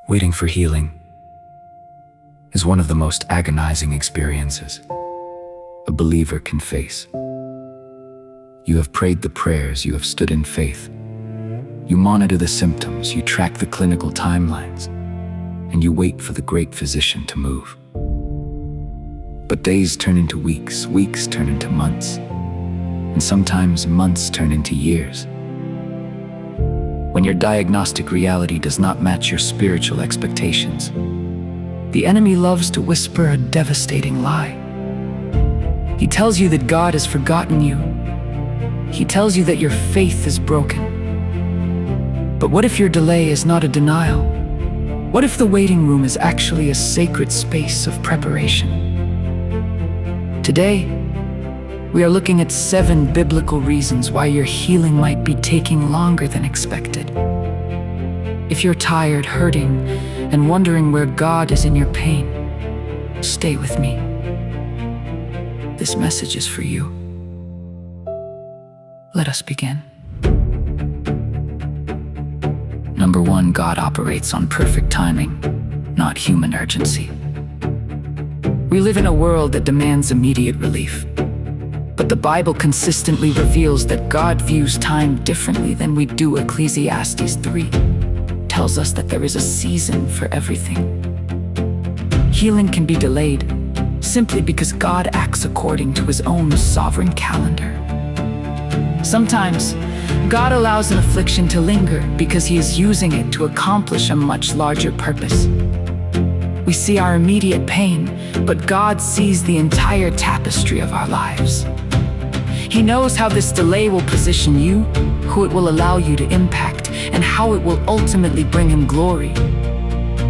Waiting for healing is one of the most agonizing experiences a believer can face. You have prayed the prayers, you have stood in faith. You monitor the symptoms, you track the clinical timelines, and you wait for the great physician to move. But days turn into weeks, weeks turn into months, and sometimes months turn into years. When your diagnostic reality does not match your spiritual expectations, the enemy loves to whisper a devastating lie. He tells you that God has forgotten you. He tells you that your faith is broken. But what if your delay is not a denial? What if the waiting room is actually a sacred space of preparation? Today, we are looking at 7 biblical reasons why your healing might be taking longer than expected. If you're tired, hurting, and wondering where God is in your pain, stay with me. This message is for you. Let us begin. Number 1, God operates on perfect timing, not human urgency. We live in a world that demands immediate relief. But the Bible consistently reveals that God views time differently than we do. Ecclesiastes 3 tells us that there is a season for everything. Healing can be delayed simply because God acts according to His own sovereign calendar. Sometimes, God allows an affliction to linger because He is using it to accomplish a much larger purpose. We see our immediate pain, but God sees the entire tapestry of our lives. He knows how this delay will position you, who it will allow you to impact, and how it will ultimately bring Him glory.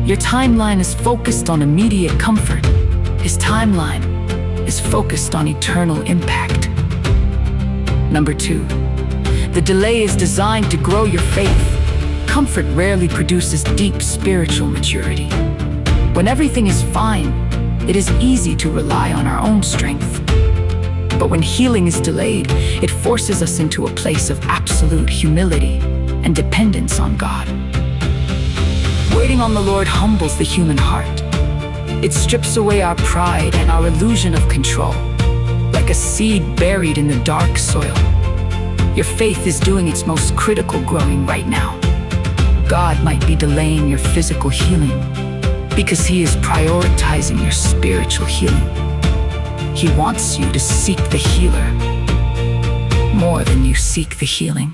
Your timeline is focused on immediate comfort. His timeline is focused on eternal impact. Number 2, the delay is designed to grow your faith. Comfort rarely produces deep spiritual maturity. When everything is fine, it is easy to rely on our own strength. But when healing is delayed, it forces us into a place of absolute humility and dependence on God. Waiting on the Lord humbles the human heart. It strips away our pride and our illusion of control, like a seed buried in the dark soil. Your faith is doing its most critical growing right now. God might be delaying your physical healing because He is prioritizing your spiritual healing. He wants you to seek the healer more than you seek the healing.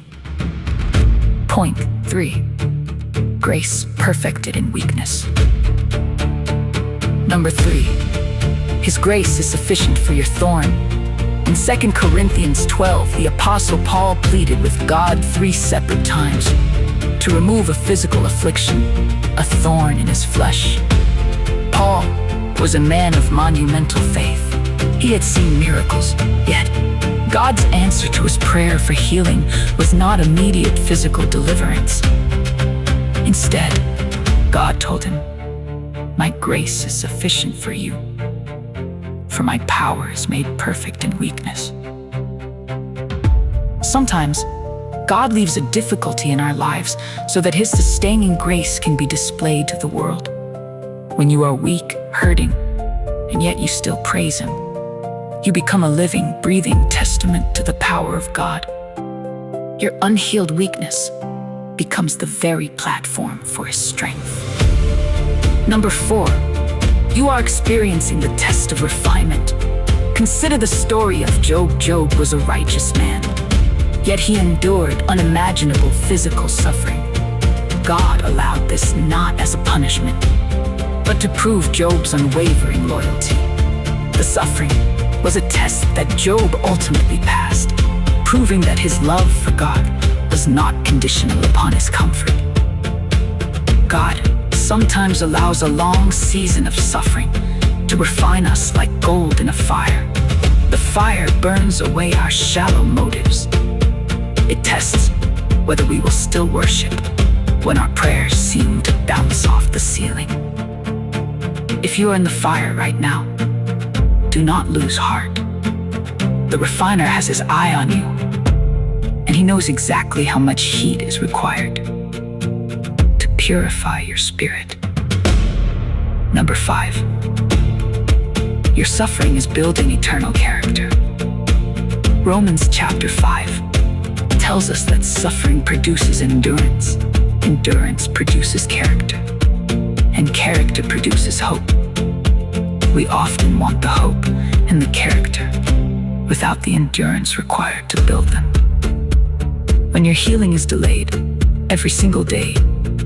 Point 3, grace perfected in weakness. Number 3, His grace is sufficient for your thorn. In 2 Corinthians 12, the Apostle Paul pleaded with God 3 separate times to remove a physical affliction, a thorn in his flesh. Paul was a man of monumental faith. He had seen miracles, yet God's answer to his prayer for healing was not immediate physical deliverance. Instead, God told him, "My grace is sufficient for you, for my power is made perfect in weakness." Sometimes, God leaves a difficulty in our lives so that His sustaining grace can be displayed to the world. When you are weak, hurting, and yet you still praise Him, you become a living, breathing testament to the power of God. Your unhealed weakness becomes the very platform for His strength. Number 4, you are experiencing the test of refinement. Consider the story of Job. Job was a righteous man, yet he endured unimaginable physical suffering. God allowed this not as a punishment, but to prove Job's unwavering loyalty. The suffering was a test that Job ultimately passed, proving that his love for God was not conditional upon his comfort. God sometimes allows a long season of suffering to refine us like gold in a fire. The fire burns away our shallow motives. It tests whether we will still worship when our prayers seem to bounce off the ceiling. If you are in the fire right now, do not lose heart. The refiner has his eye on you, and he knows exactly how much heat is required to purify your spirit. Number 5. Your suffering is building eternal character. Romans chapter 5 tells us that suffering produces endurance. Endurance produces character. And character produces hope. We often want the hope and the character without the endurance required to build them. When your healing is delayed, every single day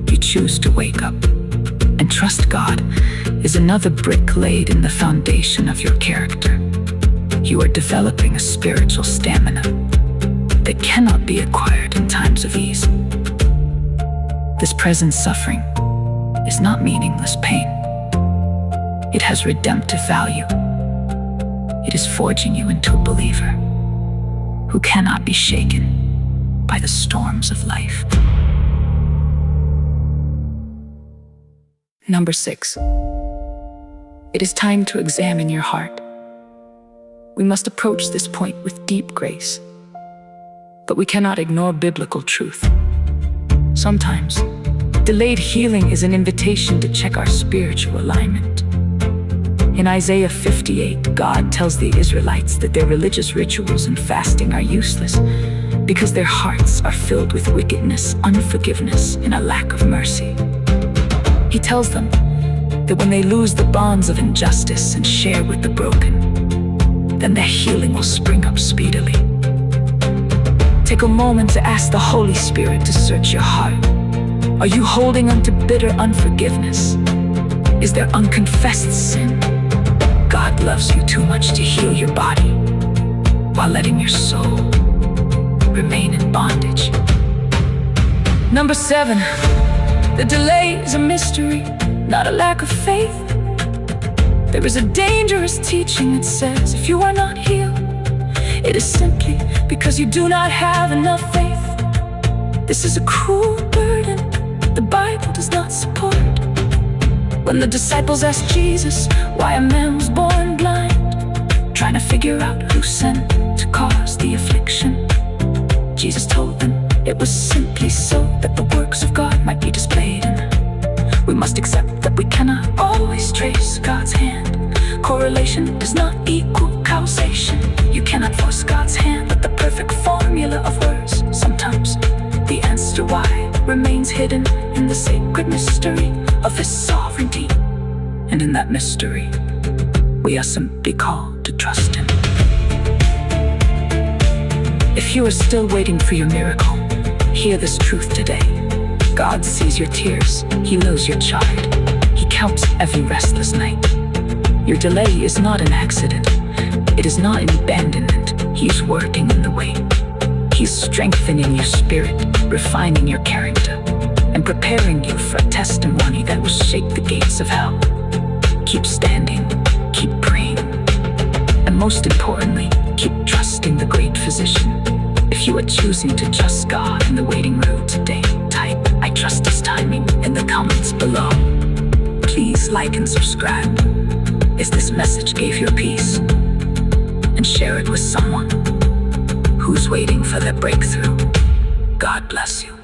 you choose to wake up and trust God is another brick laid in the foundation of your character. You are developing a spiritual stamina that cannot be acquired in times of ease. This present suffering is not meaningless pain. It has redemptive value. It is forging you into a believer who cannot be shaken by the storms of life. Number 6. It is time to examine your heart. We must approach this point with deep grace, but we cannot ignore biblical truth. Sometimes, delayed healing is an invitation to check our spiritual alignment. In Isaiah 58, God tells the Israelites that their religious rituals and fasting are useless because their hearts are filled with wickedness, unforgiveness, and a lack of mercy. He tells them that when they lose the bonds of injustice and share with the broken, then their healing will spring up speedily. Take a moment to ask the Holy Spirit to search your heart. Are you holding on to bitter unforgiveness? Is there unconfessed sin? God loves you too much to heal your body while letting your soul remain in bondage. Number 7, the delay is a mystery, not a lack of faith. There is a dangerous teaching that says if you are not healed, it is simply because you do not have enough faith. This is a cruel burden the Bible does not support. When the disciples asked Jesus why a man was born blind, trying to figure out who sinned to cause the affliction, Jesus told them it was simply so that the works of God might be displayed in them. We must accept that we cannot always trace God's hand. Correlation does not equal causation. You cannot force God's hand with the perfect formula of words. Sometimes the answer why remains hidden in the sacred mystery of His sovereignty. And in that mystery, we are simply called to trust Him. If you are still waiting for your miracle, hear this truth today. God sees your tears. He knows your child. He counts every restless night. Your delay is not an accident. It is not an abandonment. He's working in the way. He's strengthening your spirit, refining your character, and preparing you for a testimony that will shake the gates of hell. Keep standing, keep praying, and most importantly, keep trusting the great physician. If you are choosing to trust God in the waiting room today, type "I trust His timing" in the comments below. Please like and subscribe if this message gave you peace, and share it with someone who's waiting for their breakthrough. God bless you.